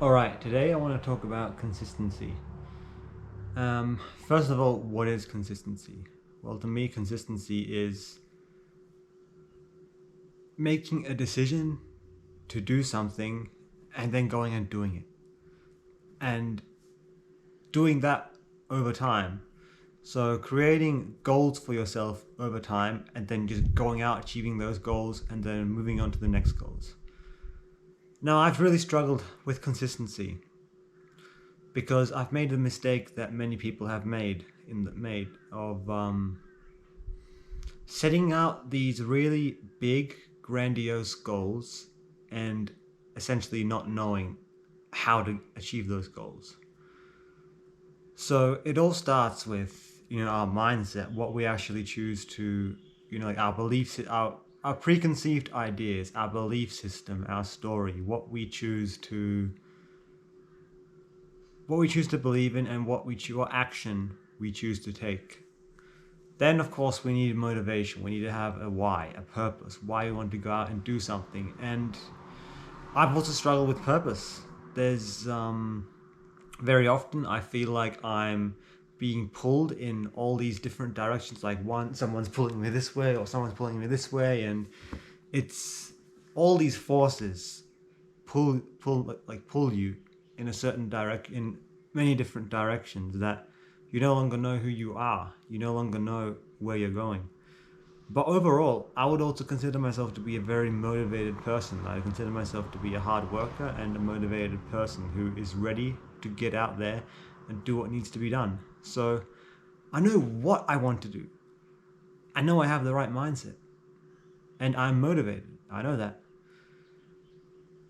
Alright, today I want to talk about consistency. First of all, what is consistency? Well, to me, consistency is making a decision to do something and then going and doing it. And doing that over time. So, creating goals for yourself over time and then just going out, achieving those goals, and then moving on to the next goals. Now, I've really struggled with consistency because I've made the mistake that many people have made of setting out these really big, grandiose goals and essentially not knowing how to achieve those goals. So it all starts with our mindset, what we actually choose to like our beliefs, our preconceived ideas, our belief system, our story, what we choose to believe in, and what action we choose to take. Then, of course, we need motivation. We need to have a why, a purpose, why we want to go out and do something. And I've also struggled with purpose. There's very often I feel like I'm being pulled in all these different directions. Like someone's pulling me this way, or someone's pulling me this way, and it's all these forces pull you in a certain in many different directions that you no longer know who you are. You no longer know where you're going. But overall, I would also consider myself to be a very motivated person. I consider myself to be a hard worker and a motivated person who is ready to get out there and do what needs to be done. So I know what I want to do. I know I have the right mindset. And I'm motivated. I know that.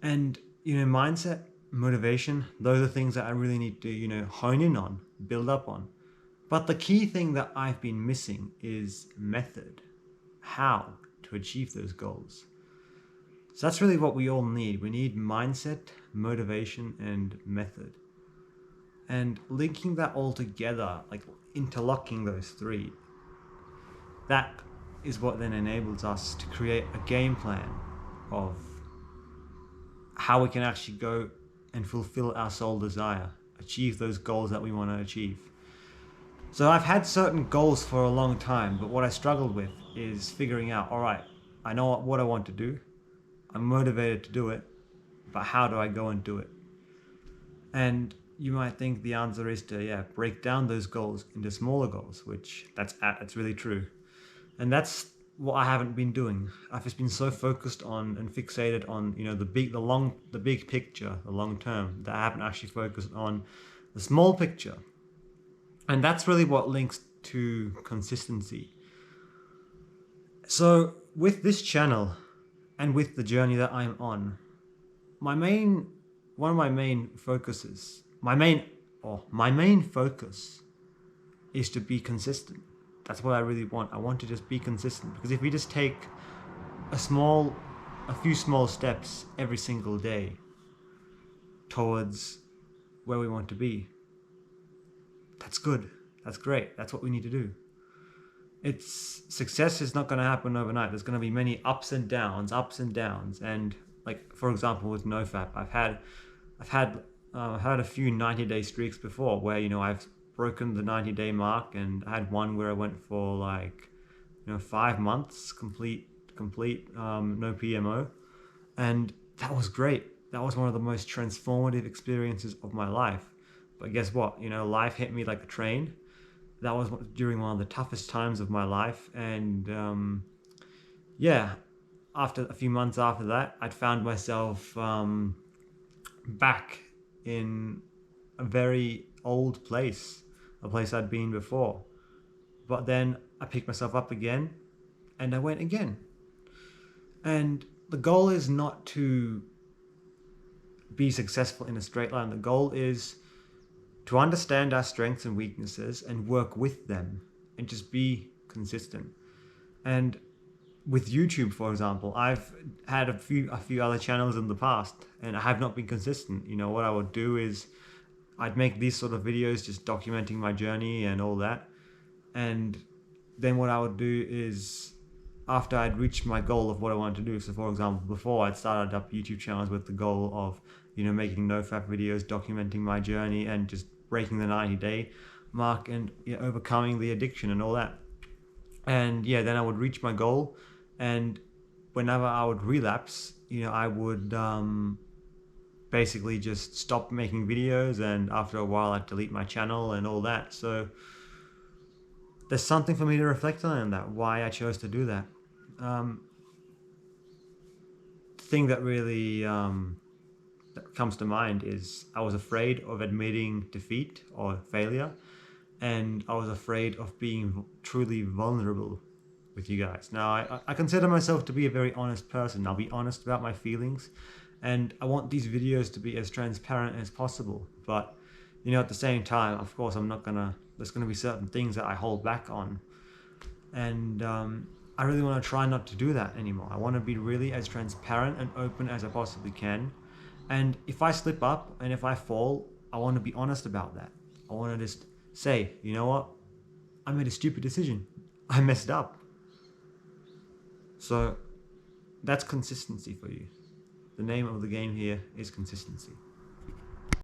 And, mindset, motivation, those are things that I really need to, hone in on, build up on. But the key thing that I've been missing is method. How to achieve those goals. So that's really what we all need. We need mindset, motivation, and method. And linking that all together, like interlocking those three, that is what then enables us to create a game plan of how we can actually go and fulfill our soul desire, achieve those goals that we want to achieve. So I've had certain goals for a long time, but what I struggled with is figuring out, all right, I know what I want to do. I'm motivated to do it, but how do I go and do it? And you might think the answer is to break down those goals into smaller goals, which that's really true. And that's what I haven't been doing. I've just been so focused on and fixated on the big picture, the long term, that I haven't actually focused on the small picture. And that's really what links to consistency. So with this channel and with the journey that I'm on, one of my main focuses, my main focus is to be consistent. That's what I really want. I want to just be consistent, because if we just take a few small steps every single day towards where we want to be, that's good. That's great. That's what we need to do. Success is not going to happen overnight. There's going to be many ups and downs. And like, for example, with NoFap, I've had a few 90-day streaks before where I've broken the 90-day mark, and I had one where I went for 5 months complete no PMO, and that was great. That was one of the most transformative experiences of my life. But guess what? Life hit me like a train. That was during one of the toughest times of my life, and after a few months after that, I'd found myself back in a very old place, a place I'd been before. But then I picked myself up again, and I went again. And the goal is not to be successful in a straight line. The goal is to understand our strengths and weaknesses and work with them and just be consistent. And with YouTube, for example, I've had a few other channels in the past, and I have not been consistent. What I would do is I'd make these sort of videos just documenting my journey and all that. And then what I would do is, after I'd reached my goal of what I wanted to do, so for example, before I'd started up YouTube channels with the goal of, making nofap videos, documenting my journey and just breaking the 90-day mark and overcoming the addiction and all that. And then I would reach my goal, and whenever I would relapse, I would basically just stop making videos, and after a while I'd delete my channel and all that. So there's something for me to reflect on in that, why I chose to do that. The thing that really that comes to mind is I was afraid of admitting defeat or failure, and I was afraid of being truly vulnerable with you guys. Now, I consider myself to be a very honest person. I'll be honest about my feelings, and I want these videos to be as transparent as possible. But, at the same time, of course, there's gonna be certain things that I hold back on. And I really want to try not to do that anymore. I want to be really as transparent and open as I possibly can. And if I slip up and if I fall, I want to be honest about that. I want to just say, you know what? I made a stupid decision. I messed up. So that's consistency for you. The name of the game here is consistency.